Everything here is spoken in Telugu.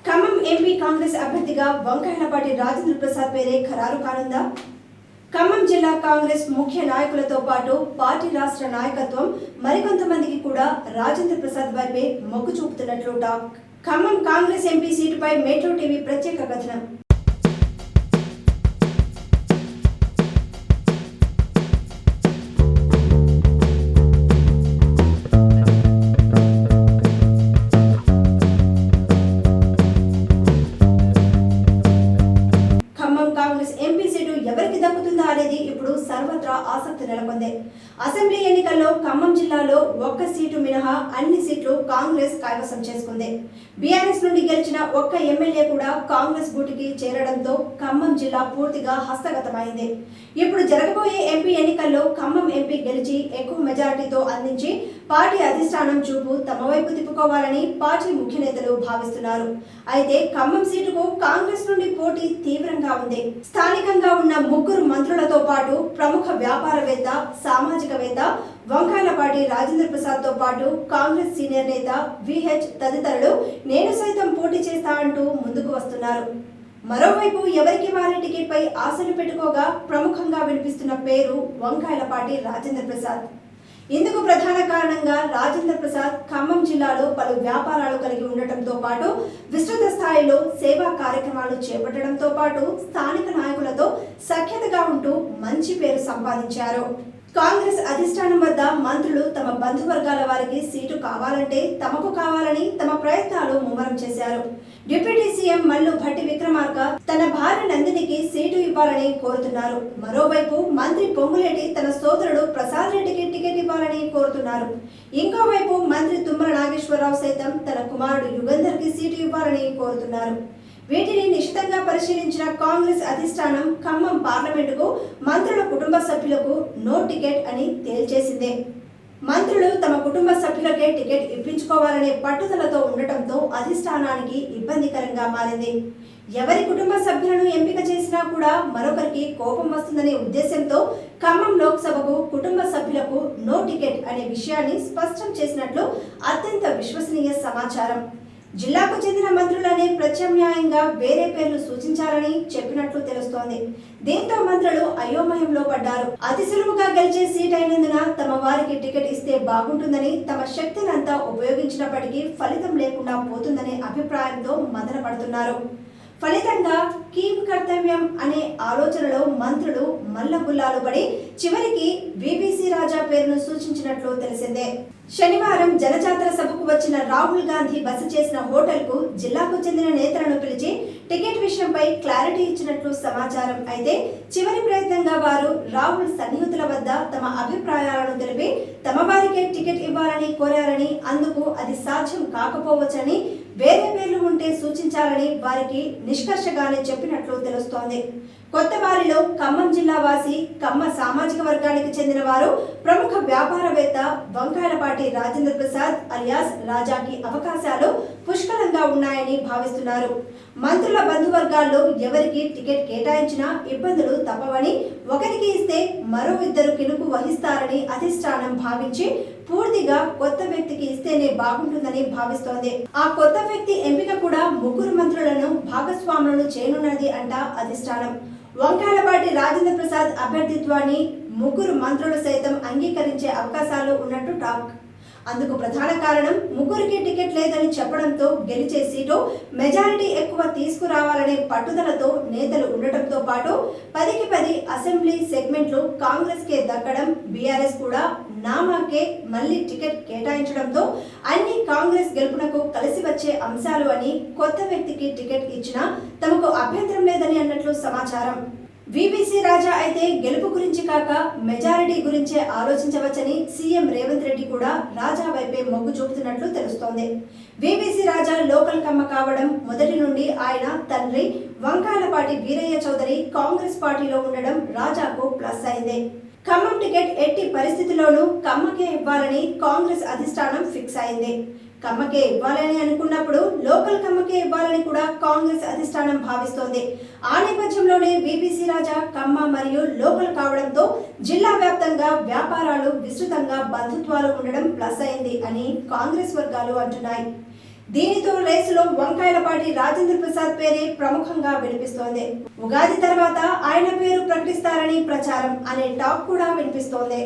ఖమ్మం ఎంపీ కాంగ్రెస్ అభ్యర్థిగా వంకాయలపాటి రాజేంద్ర ప్రసాద్ పేరే ఖరారు కానుందా? ఖమ్మం జిల్లా కాంగ్రెస్ ముఖ్య నాయకులతో పాటు పార్టీ రాష్ట్ర నాయకత్వం మరికొంతమందికి కూడా రాజేంద్ర ప్రసాద్ వైపే మొగ్గు చూపుతున్నట్లు టాక్. ఖమ్మం కాంగ్రెస్ ఎంపీ సీటుపై మెట్రో టీవీ ప్రత్యేక కథనం. ఎవరికి దక్కుతుందా అనేది ఇప్పుడు సర్వత్రా ఆసక్తి నెలకొంది. అసెంబ్లీ ఎన్నికల్లో ఖమ్మం జిల్లాలో ఒక్క సీటు మినహా అన్ని సీట్లు కాంగ్రెస్ కైవసం చేసుకుంది. బీఆర్ఎస్ నుండి గెలిచిన ఒక్క ఎమ్మెల్యే కూడా కాంగ్రెస్ గూటికి చేరడంతో ఖమ్మం జిల్లా పూర్తిగా హస్తగతమైంది. ఇప్పుడు జరగబోయే ఎంపీ ఎన్నికల్లో ఖమ్మం ఎంపీ గెలిచి ఎక్కువ మెజారిటీతో అందించి పార్టీ అధిష్టానం చూపు తమ వైపు తిప్పుకోవాలని పార్టీ ముఖ్య నేతలు భావిస్తున్నారు. అయితే ఖమ్మం సీటుకు కాంగ్రెస్ నుండి పోటీ తీవ్రంగా ఉంది. స్థానికంగా ఉన్న ముగ్గురు మంత్రులతో పాటు ప్రముఖ వ్యాపారవేత్త, సామాజికవేత్త వంకాయలపాటి రాజేంద్ర ప్రసాద్ తో పాటు కాంగ్రెస్ సీనియర్ నేత విహెచ్ తదితరులు నేను సైతం పోటీ చేస్తా అంటూ ముందుకు వస్తున్నారు. మరోవైపు ఎవరికి వారి టికెట్ పై ఆశలు పెట్టుకోగా ప్రముఖంగా వినిపిస్తున్న పేరు వంకాయలపాటి రాజేంద్ర ప్రసాద్. ఇందుకు ప్రధాన కారణంగా రాజేంద్ర ప్రసాద్ ఖమ్మం జిల్లాలో పలు వ్యాపారాలు కలిగి ఉండటంతో పాటు విస్తృత స్థాయిలో సేవా కార్యక్రమాలు చేపట్టడంతో పాటు స్థానిక నాయకులతో సఖ్యతగా ఉంటూ మంచి పేరు సంపాదించారు. కాంగ్రెస్ అధిష్టానం వద్ద మంత్రులు తమ బంధువర్గాల వారికి సీటు కావాలంటే తమకు కావాలని తమ ప్రయత్నాలు ముమ్మరం చేశారు. డిప్యూటీ సీఎం మల్లు భట్టి విక్రమార్క తన భార్య నందినికి సీటు ఇవ్వాలని కోరుతున్నారు. మరోవైపు మంత్రి పొంగులేటి తన సోదరుడు ప్రసాద్ రెడ్డికి టికెట్ ఇవ్వాలని కోరుతున్నారు. ఇంకోవైపు మంత్రి తుమ్మల నాగేశ్వరరావు సైతం తన కుమారుడు యుగంధర్ కి సీటు ఇవ్వాలని కోరుతున్నారు. వీటిని నిశితంగా పరిశీలించిన కాంగ్రెస్ అధిష్టానం ఖమ్మం పార్లమెంటుకు మంత్రుల కుటుంబ సభ్యులకు నో టికెట్ అని తేల్చేసిందే. మంత్రులు తమ కుటుంబ సభ్యులకే టికెట్ ఇప్పించుకోవాలనే పట్టుదలతో ఉండటంతో అధిష్టానానికి ఇబ్బందికరంగా మారింది. ఎవరి కుటుంబ సభ్యులను ఎంపిక చేసినా కూడా మరొకరికి కోపం వస్తుందనే ఉద్దేశంతో ఖమ్మం లోక్సభకు కుటుంబ సభ్యులకు నో టికెట్ అనే విషయాన్ని స్పష్టం చేసినట్లు అత్యంత విశ్వసనీయ సమాచారం. జిల్లాకు చెందిన మంత్రులనే ప్రత్యామ్నాయంగా వేరే పేర్లు సూచించాలని చెప్పినట్లు తెలుస్తోంది. దీంతో మంత్రులు అయోమయంలో పడ్డారు. అతి సులువుగా గెలిచే సీట్ అయినందున తమ వారికి టికెట్ ఇస్తే బాగుంటుందని తమ శక్తినంతా ఉపయోగించినప్పటికీ ఫలితం లేకుండా పోతుందనే అభిప్రాయంతో మదన పడుతున్నారు. ఫలితంగా కీం కర్తవ్యం అనే ఆలోచనలో మంత్రులు మల్లగుల్లాలు పడి చివరికి విబిసి రాజా పేరును సూచించినట్లు తెలిసిందే. శనివారం జనజాతర సభకు వచ్చిన రాహుల్ గాంధీ బస చేసిన హోటల్ కు జిల్లాకు చెందిన నేతలను పిలిచి టికెట్ విషయంపై క్లారిటీ ఇచ్చినట్లు సమాచారం. అయితే చివరి ప్రయత్నంగా వారు రాహుల్ సన్నిహితుల వద్ద తమ అభిప్రాయాలను తెలిపి తమ వారికే టికెట్ ఇవ్వాలని కోరారని, అందుకు అది సాధ్యం కాకపోవచ్చని, వేరే పేర్లు ఉంటే సూచించాలని వారికి నిష్కర్షగానే చెప్పినట్లు తెలుస్తోంది. కొత్త వారిలో ఖమ్మం జిల్లా వాసి, కమ్మ సామాజిక వర్గానికి చెందిన వారు, ప్రముఖ వ్యాపారవేత్త వంకాయలపాటి రాజేంద్ర ప్రసాద్ అలియాస్ రాజాకి అవకాశాలు పుష్కలంగా ఉన్నాయని భావిస్తున్నారు. మంత్రుల బంధువర్గాల్లో ఎవరికి టికెట్ కేటాయించినా ఇబ్బందులు తప్పవని, ఒకరికి ఇస్తే మరో ఇద్దరు కినుకు వహిస్తారని అధిష్టానం భావించి పూర్తిగా కొత్త వ్యక్తికి ఇస్తేనే బాగుంటుందని భావిస్తోంది. ఆ కొత్త వ్యక్తి ఎంపిక కూడా ముగ్గురు మంత్రులను భాగస్వాములను చేయనున్నది అంట అధిష్టానం. వంకాయలపాటి రాజేంద్ర ప్రసాద్ అభ్యర్థిత్వాన్ని ముగ్గురు మంత్రులు సైతం అంగీకరించే అవకాశాలు ఉన్నట్టు టాక్. అందుకు ప్రధాన కారణం ముగ్గురికి టికెట్ లేదని చెప్పడంతో గెలిచే సీటు మెజారిటీ ఎక్కువ తీసుకురావాలనే పట్టుదలతో నేతలు ఉండటంతో పాటు 10కి 10 అసెంబ్లీ సెగ్మెంట్లు కాంగ్రెస్ కే దక్కడం, బీఆర్ఎస్ కూడా నామాకే మళ్లీ టికెట్ కేటాయించడంతో అన్ని కాంగ్రెస్ గెలుపునకు కలిసి వచ్చే అంశాలు అని, కొత్త వ్యక్తికి టికెట్ ఇచ్చినా తమకు అభ్యంతరం లేదని అన్నట్లు సమాచారం. విబిసి రాజా అయితే గెలుపు గురించి కాక మెజారిటీ గురించే ఆలోచించవచ్చని సీఎం రేవంత్ రెడ్డి కూడా రాజా వైపే మొగ్గు చూపుతున్నట్లు తెలుస్తోంది. విబిసి రాజా లోకల్ కమ్మ కావడం, మొదటి నుండి ఆయన తండ్రి వంకాయలపాటి వీరయ్య చౌదరి కాంగ్రెస్ పార్టీలో ఉండడం రాజాకు ప్లస్ అయింది. ఖమ్మం టికెట్ ఎట్టి పరిస్థితిలోనూ కమ్మకే ఇవ్వాలని కాంగ్రెస్ అధిష్టానం ఫిక్స్ అయింది. కమ్మకే ఇవ్వాలని అనుకున్నప్పుడు లోకల్ కమ్మకే ఇవ్వాలని కూడా కాంగ్రెస్ అధిష్టానం భావిస్తోంది. ఆ నేపథ్యంలోనే విబిసి రాజా కమ్మ మరియు లోకల్ కావడంతో జిల్లా వ్యాప్తంగా వ్యాపారాలు విస్తృతంగా బంధుత్వాలు ఉండడం ప్లస్ అయింది అని కాంగ్రెస్ వర్గాలు అంటున్నాయి. దీనితో రేసులో వంకాయలపాటి రాజేంద్ర ప్రసాద్ పేరే ప్రముఖంగా వినిపిస్తోంది. ఉగాది తర్వాత ఆయన పేరు ప్రకటిస్తారని ప్రచారం అనే టాక్ కూడా వినిపిస్తోంది.